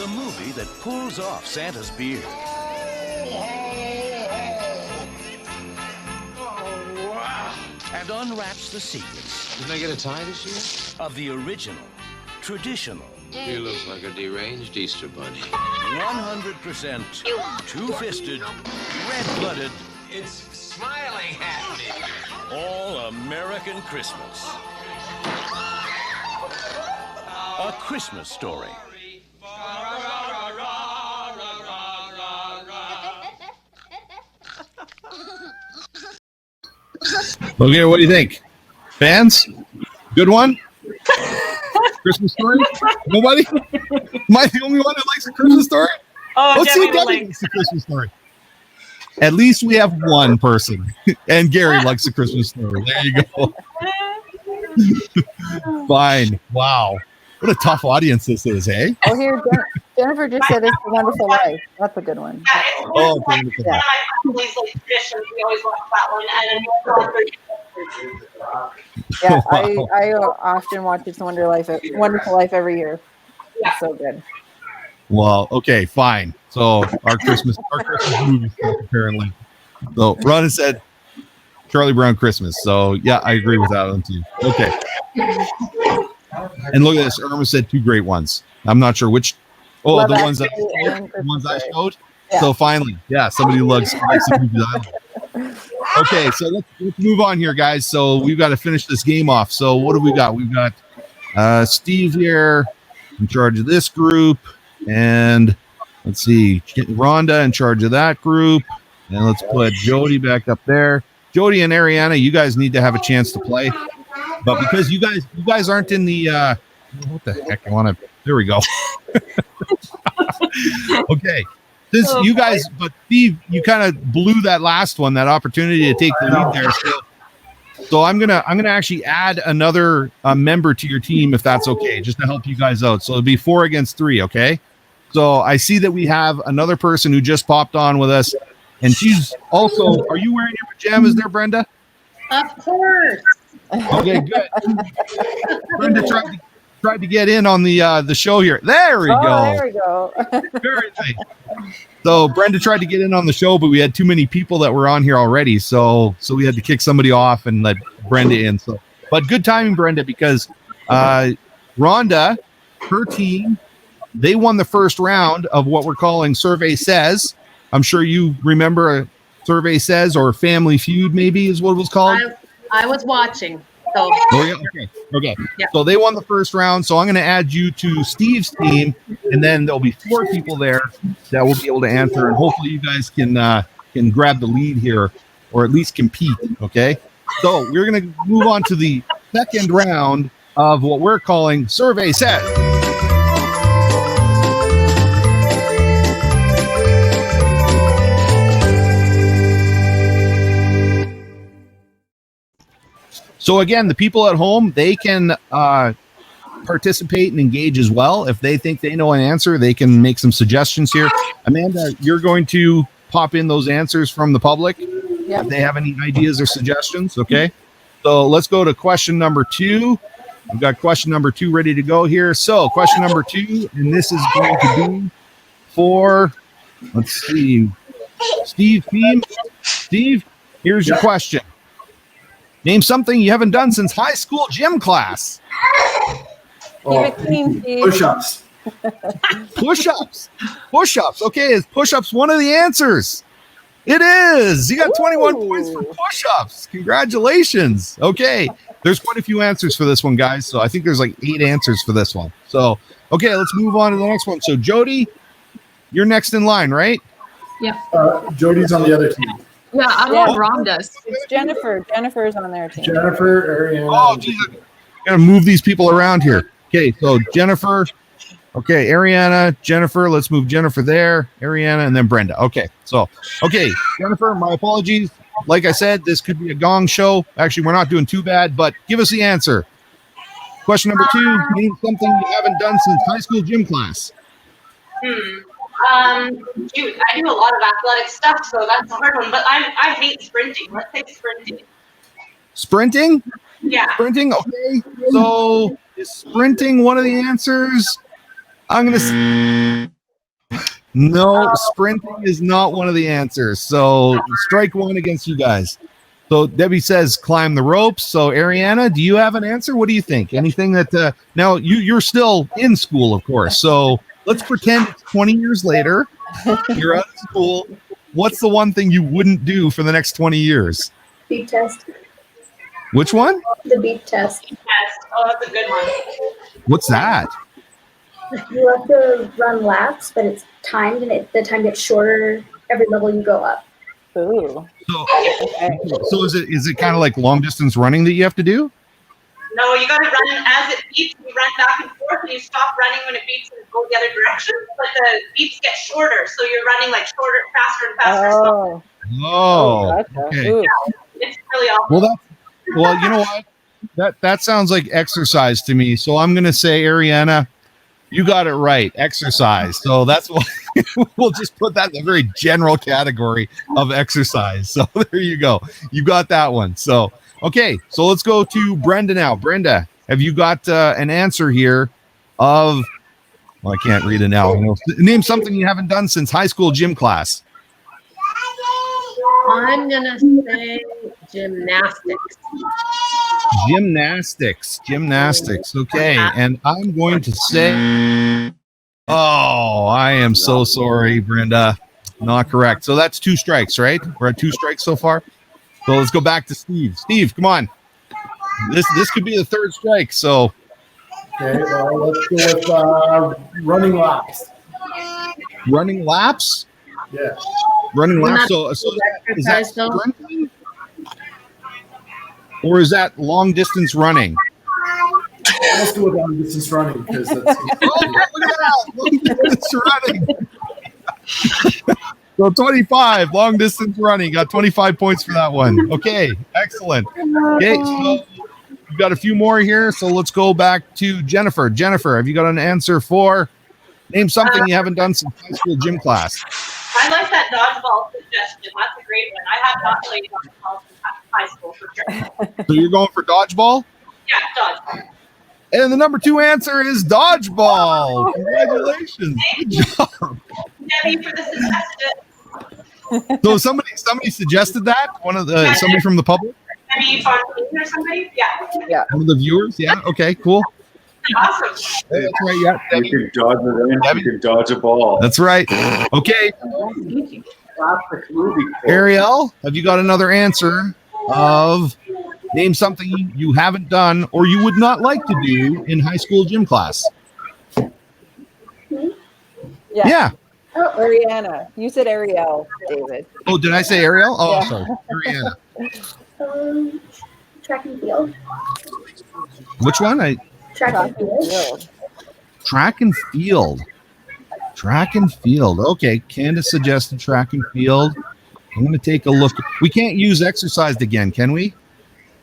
The movie that pulls off Santa's beard. Oh, wow. And unwraps the secrets. Didn't I get a tie this year? Of the original, traditional. He looks like a deranged Easter bunny. 100% two-fisted, red-blooded. It's smiling at me. All-American Christmas. A Christmas Story. Okay, what do you think? Fans? Good one? Christmas Story? Nobody? Am I the only one that likes a Christmas Story? Oh, Let's see if definitely. Debbie likes a Christmas Story. At least we have one person. And Gary likes a Christmas Story. There you go. Fine. Wow. What a tough audience this is, eh? Oh, here, Jennifer just said It's a Wonderful Life. That's a good one. Oh, One of my family's like traditions. We always watch that one. Yeah, I often watch It's a Wonderful Life every year. It's so good. Well, okay, fine. So our Christmas movie stuff, apparently. So Ron has said Charlie Brown Christmas. So yeah, I agree with that one too. Okay. And look at this. Irma said two great ones. I'm not sure which. Oh, Love the ones that Actually the ones I showed. Yeah. So finally, yeah, somebody likes the movies I like. Okay, so let's move on here, guys. So we've got to finish this game off. So what do we got? We've got Steve here in charge of this group, and let's see, Rhonda in charge of that group, and let's put Jody back up there. Jody and Ariana, you guys need to have a chance to play, but because you guys aren't in the what the heck? There we go. Okay. Since you guys, but Steve, you kind of blew that last one, that opportunity to take the lead there. So I'm gonna actually add another member to your team if that's okay, just to help you guys out. So it'll be 4 against 3, okay? So I see that we have another person who just popped on with us, and she's also. Are you wearing your pajamas there, Brenda? Of course. Okay, good. Brenda tried to get in on the show here. There we go. There we go. Very nice. So Brenda tried to get in on the show, but we had too many people that were on here already, so we had to kick somebody off and let Brenda in. So, but good timing, Brenda, because Rhonda, her team, they won the first round of what we're calling Survey Says. I'm sure you remember a Survey Says or Family Feud, maybe is what it was called. I was watching. So. Oh, yeah. Okay. Yeah. So they won the first round. So I'm going to add you to Steve's team, and then there'll be 4 people there that will be able to answer, and hopefully you guys can grab the lead here, or at least compete. Okay. So we're going to move on to the second round of what we're calling Survey Says. So again, the people at home, they can participate and engage as well. If they think they know an answer, they can make some suggestions here. Amanda, you're going to pop in those answers from the public. If they have any ideas or suggestions, okay? So let's go to question number 2. We've got question number 2 ready to go here. So question number 2, and this is going to be for, let's see, Steve team. Steve, here's your question. Name something you haven't done since high school gym class. Push-ups. Push-ups. Okay, is push-ups one of the answers? It is. You got 21 points for push-ups. Congratulations. Okay, there's quite a few answers for this one, guys. So I think there's like 8 answers for this one. So, okay, let's move on to the next one. So Jody, you're next in line, right? Yeah. Jody's on the other team. Yeah, I love Rhonda's. It's Jennifer. Jennifer's on their team. Jennifer, Ariana. Oh, geez, I'm gonna move these people around here. Okay, so Jennifer. Okay, Ariana, Jennifer. Let's move Jennifer there, Ariana, and then Brenda. Okay, so Jennifer. My apologies. Like I said, this could be a gong show. Actually, we're not doing too bad, but give us the answer. Question number 2: name something you haven't done since high school gym class. Shoot, I do a lot of athletic stuff, so that's a hard one. But I hate sprinting. Let's say sprinting. Sprinting? Yeah. Sprinting. Okay. So is sprinting one of the answers? I'm going to no, sprinting is not one of the answers. So strike one against you guys. So Debbie says climb the ropes. So Ariana, do you have an answer? What do you think? Anything that now you're still in school, of course. So let's pretend it's 20 years later. You're out of school. What's the one thing you wouldn't do for the next 20 years? Beep test. Which one? The beep test. Yes. Oh, that's a good one. What's that? You have to run laps, but it's timed, and the time gets shorter every level you go up. Ooh. So is it kind of like long distance running that you have to do? No, you got to run as it beeps. You run back and forth, and you stop running when it beeps and go the other direction. But the beeps get shorter, so you're running like shorter, faster and faster. Oh, okay. Yeah, it's really awesome. Well, you know what? That sounds like exercise to me. So I'm going to say, Ariana, you got it right. Exercise. So that's what we'll just put that in a very general category of exercise. So there you go. You got that one. So, okay. So let's go to Brenda now. Brenda, have you got an answer here of, well, I can't read it now. Name something you haven't done since high school gym class. I'm gonna say gymnastics. Gymnastics. Okay. And I'm going to say, oh, I am so sorry, Brenda. Not correct. So that's 2 strikes, right? We're at 2 strikes so far. So let's go back to Steve. Steve, come on. This could be the 3rd strike. So, Okay, well, let's go with running laps. Running laps? Yeah. Running laps. So is that sprinting? Or is that long distance running? Let's go with long distance running because that's. Oh, look at that! Long distance running. So 25 long distance running. Got 25 points for that one. Okay, excellent. Okay, so we've got a few more here. So let's go back to Jennifer. Jennifer, have you got an answer for name something you haven't done since high school gym class? I like that dodgeball suggestion. That's a great one. I have not played dodgeball since high school for sure. So you're going for dodgeball? Yeah, dodgeball. And the number 2 answer is dodgeball. Congratulations. Good job. Debbie for the suggestion. So somebody suggested that? Somebody from the public? Debbie Bonjean or somebody? Yeah. One of the viewers? Yeah. Okay, cool. Awesome. That's right. Yeah. You can dodge a wrench, you can dodge a ball. That's right. Okay. Ariel, have you got another answer of name something you haven't done or you would not like to do in high school gym class? Yeah. Oh, Ariana. You said Ariel, David. Oh, did I say Ariel? Oh, Yeah. sorry. Ariana. Track and field. Which one? Track and field. Track and field. Track and field. Okay. Candace suggested track and field. I'm going to take a look. We can't use exercised again, can we?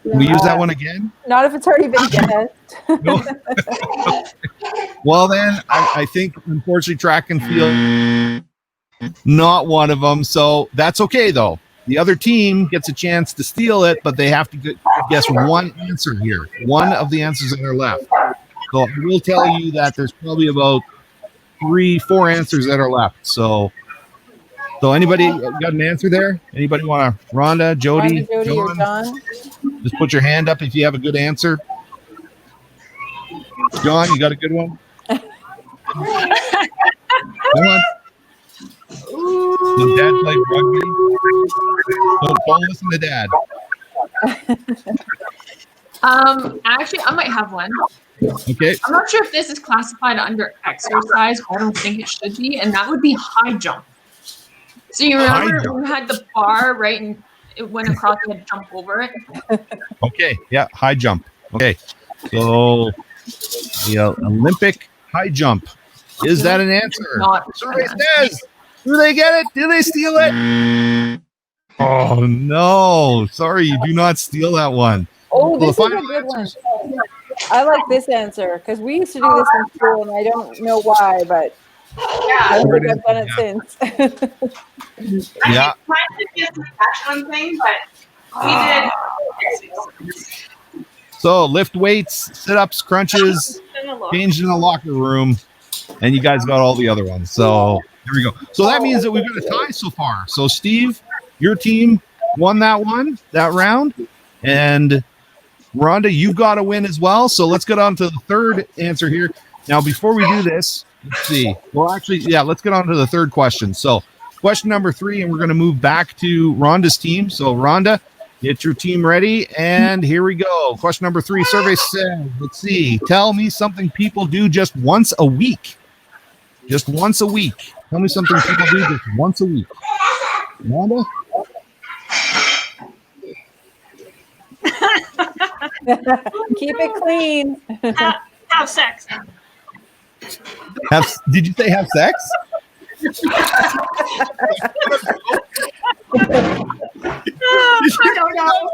Can we use that one again? Not if it's already been guessed. No. Well, then I think unfortunately track and field, not one of them. So that's okay though. The other team gets a chance to steal it, but they have to guess one answer here. One of the answers that are left. So I will tell you that there's probably about 3-4 answers that are left. So anybody got an answer there? Anybody want to? Rhonda, Jody, or John? Just put your hand up if you have a good answer. John, you got a good one? Come on. Does Dad play rugby? Don't listen to Dad. Actually, I might have one. Okay. I'm not sure if this is classified under exercise. I don't think it should be, and that would be high jump. So you remember when we had the bar, right, and it went across and had to jump over it? Okay, yeah, high jump. Okay, so the Olympic high jump. Is that an answer? Survey says. Do they get it? Do they steal it? Oh, no. Sorry, you do not steal that one. Oh, this is a good one. I like this answer because we used to do this in school, and I don't know why, but I don't think I've done it since. Yeah. Mine would be a Saskatchewan thing, but we did. So lift weights, sit-ups, crunches, changed in the locker room. and you guys got all the other ones. So here we go. So that means that we've got a tie so far. So Steve, your team won that round, and Rhonda, you've got a win as well. So let's get on to the third answer here. Now, before we do this, let's see. Well, actually, yeah, let's get on to the third question. So question number 3, and we're going to move back to Rhonda's team. So Rhonda, get your team ready, and here we go. Question number 3, survey says, let's see. Tell me something people do just once a week. Just once a week. Tell me something people do just once a week. Rhonda? Keep it clean. Have sex. Did you say have sex? I don't know.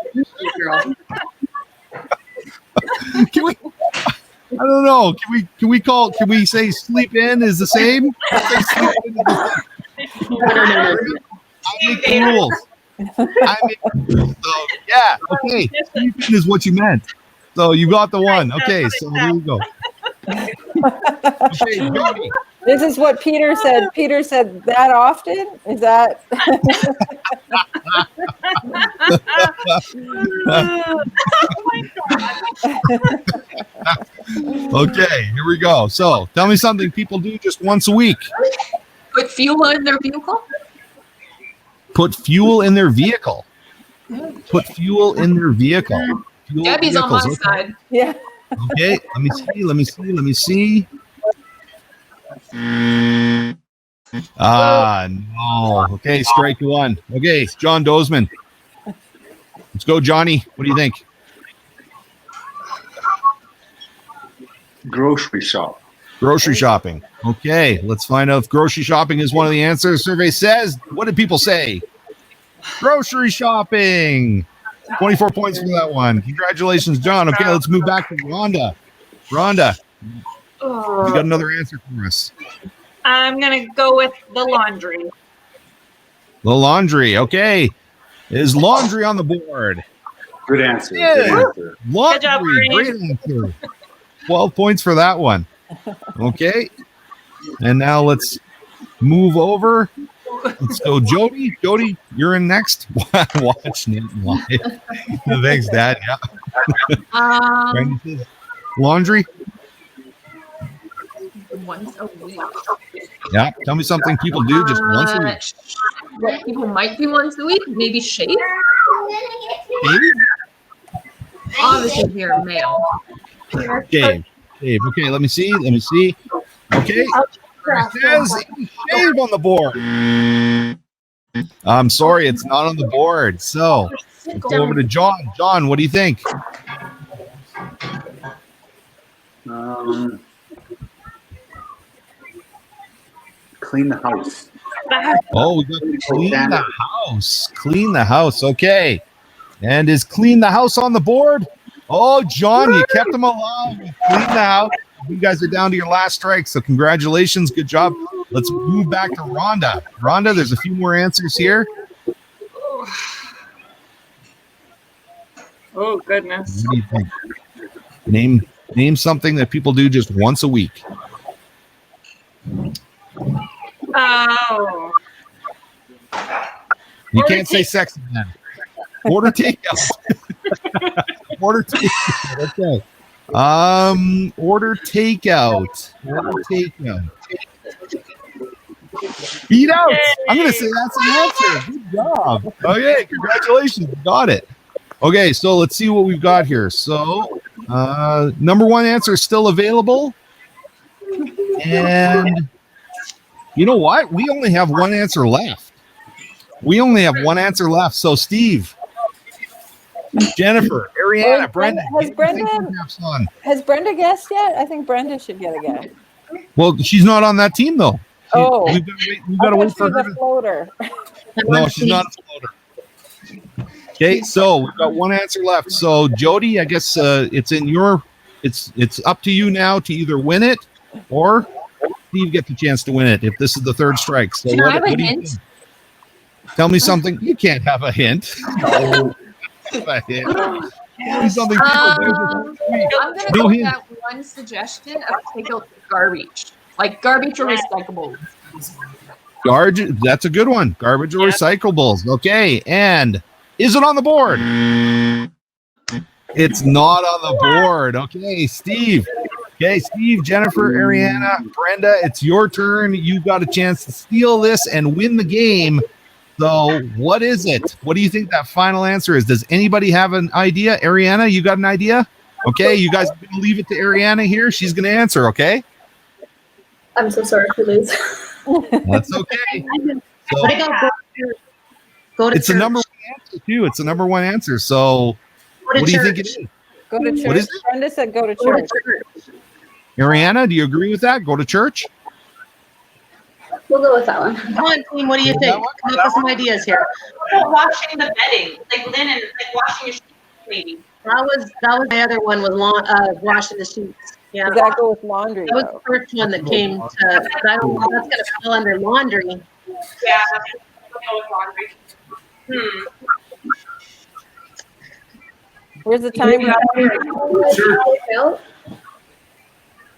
I don't know. Can we say sleep in is the same? I make the rules. So yeah, okay. Sleep in is what you meant. So you got the one. Okay, so there you go. Okay, Jody. This is what Peter said. Peter said that often? Is that? Okay, here we go. So tell me something people do just once a week. Put fuel in their vehicle. Put fuel in their vehicle. Put fuel in their vehicle. Fuel Debbie's on my vehicles, okay. side. Yeah. Okay, let me see. No. Okay, strike one. Okay, John Dozeman. Let's go, Johnny. What do you think? Grocery shop. Grocery shopping. Okay, let's find out if grocery shopping is one of the answers. Survey says, what did people say? Grocery shopping. 24 points for that one. Congratulations, John. Okay, let's move back to Rhonda. Rhonda, you got another answer for us. I'm going to go with the laundry. The laundry. Okay. Is laundry on the board? Good answer. Yeah. Good answer. Laundry. Good job, Great answer. 12 points for that one. Okay. And now let's move over. Let's go, Jody. Jody, you're in next. Watch Nanton live. Thanks, Dad. Yeah. Laundry. Once a week. Yeah. Tell me something people do just once a week. What people might do once a week? Maybe shave. Maybe? Obviously, here, male. Shave. Shave. Okay, let me see. Okay. It says shave on the board. I'm sorry, it's not on the board. So let's go over to John. John, what do you think? Clean the house. Oh, we got to clean the house. Clean the house. Okay. And is clean the house on the board? Oh, John, you kept them alive. Clean the house. You guys are down to your last strike, so congratulations. Good job. Let's move back to Rhonda. Rhonda, there's a few more answers here. Oh, goodness. What do you think? Name something that people do just once a week. Oh. You can't say sex again. Order takeout. Order takeout. Okay. Order takeout. Order takeout. Eat out. Yay. I'm gonna say that's an answer. Good job. Okay, congratulations. You got it. Okay, so let's see what we've got here. So number one answer is still available. And you know what? We only have one answer left. So Steve, Jennifer, Ariana, Brenda. Has Brenda guessed yet? I think Brenda should get a guess. Well, she's not on that team though. We've got to wait for her. Floater. No, she's not a floater. Okay, so we've got one answer left. So Jody, I guess it's up to you now to either win it or Steve gets the chance to win it if this is the third strike. So Can I have a hint? Tell me something. You can't have a hint. No. Tell me something. I'm going to go with that one suggestion of take out the garbage. Like garbage or recyclable. Garbage, that's a good one. Garbage or recyclables. Okay, and is it on the board? It's not on the board. Okay, Steve. Okay, Steve, Jennifer, Ariana, Brenda, it's your turn. You got a chance to steal this and win the game. So what is it? What do you think that final answer is? Does anybody have an idea? Ariana, you got an idea? Okay, you guys are going to leave it to Ariana here. She's going to answer, okay? I'm so sorry to lose. That's okay. So, go to it's the number one answer, too. It's the number one answer. So what do you think it is? Go to church. What is it? Brenda said go to church. Ariana, do you agree with that? Go to church? We'll go with that one. Come on, team. What do you think? Come up with some ideas here. Washing the bedding, like linen, like washing your sheets, maybe. That was my other one was washing the sheets. Yeah. Does that go with laundry? That was the first one that came to. That's going to fall under laundry. Yeah, that's go with laundry. Where's the timer?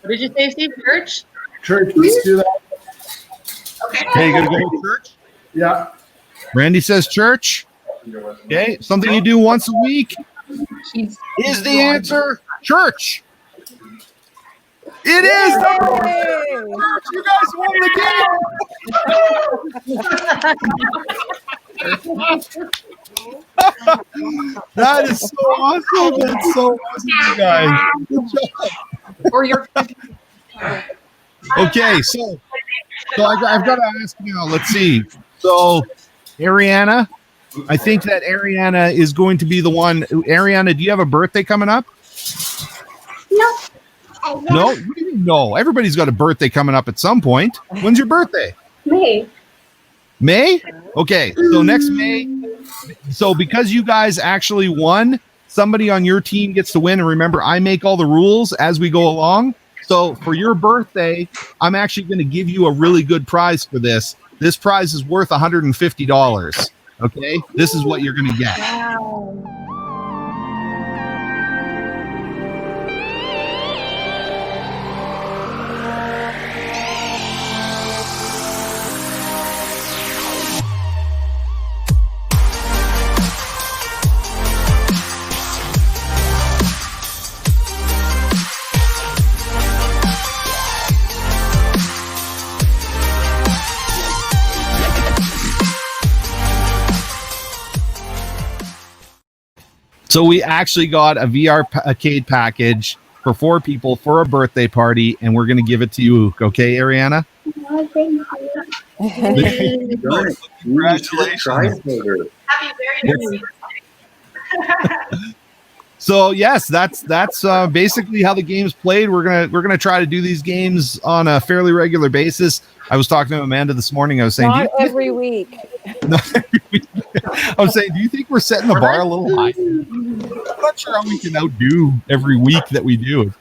What did you say, Steve? Church? Church, let's do that. Okay, you gonna go to church? Yeah. Randy says church. Okay, something you do once a week. Is the answer church? It is. You guys won the game. That is so awesome. That's so awesome, you guys. Good job. Or your. Okay, so I've got to ask now. Let's see. So, Ariana, I think that Ariana is going to be the one. Ariana, do you have a birthday coming up? No. No? What do you mean no? Everybody's got a birthday coming up at some point. When's your birthday? May. May? Okay, so next May. So because you guys actually won, somebody on your team gets to win. And remember, I make all the rules as we go along. So for your birthday, I'm actually going to give you a really good prize for this. This prize is worth $150. Okay? This is what you're going to get. Wow. So we actually got a VR arcade package for 4 people for a birthday party, and we're going to give it to you. Okay, Ariana? Oh, thank you. Congratulations. Happy very So yes, that's basically how the game's played. We're gonna try to do these games on a fairly regular basis. I was talking to Amanda this morning. I was saying, not every week. Not every week. I was saying, do you think we're setting the bar a little high? I'm not sure how we can outdo every week that we do. It's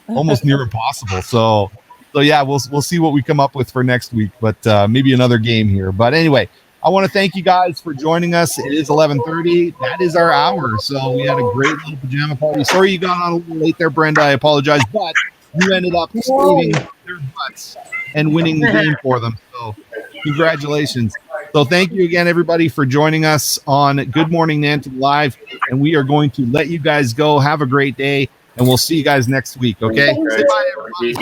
almost near impossible. So yeah, we'll see what we come up with for next week, but maybe another game here. But anyway, I want to thank you guys for joining us. It is 11:30. That is our hour. So we had a great little pajama party. Sorry you got on a little late there, Brenda. I apologize, but you ended up saving their butts and winning the game for them. So congratulations. So thank you again, everybody, for joining us on Good Morning Nanton Live. And we are going to let you guys go. Have a great day. And we'll see you guys next week. Okay? Say bye, everybody.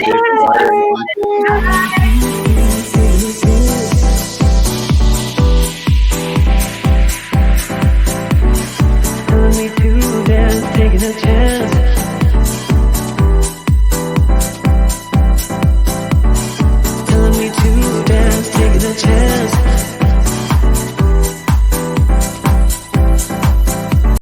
Me to dance, taking a chance. Telling me to dance, taking a chance.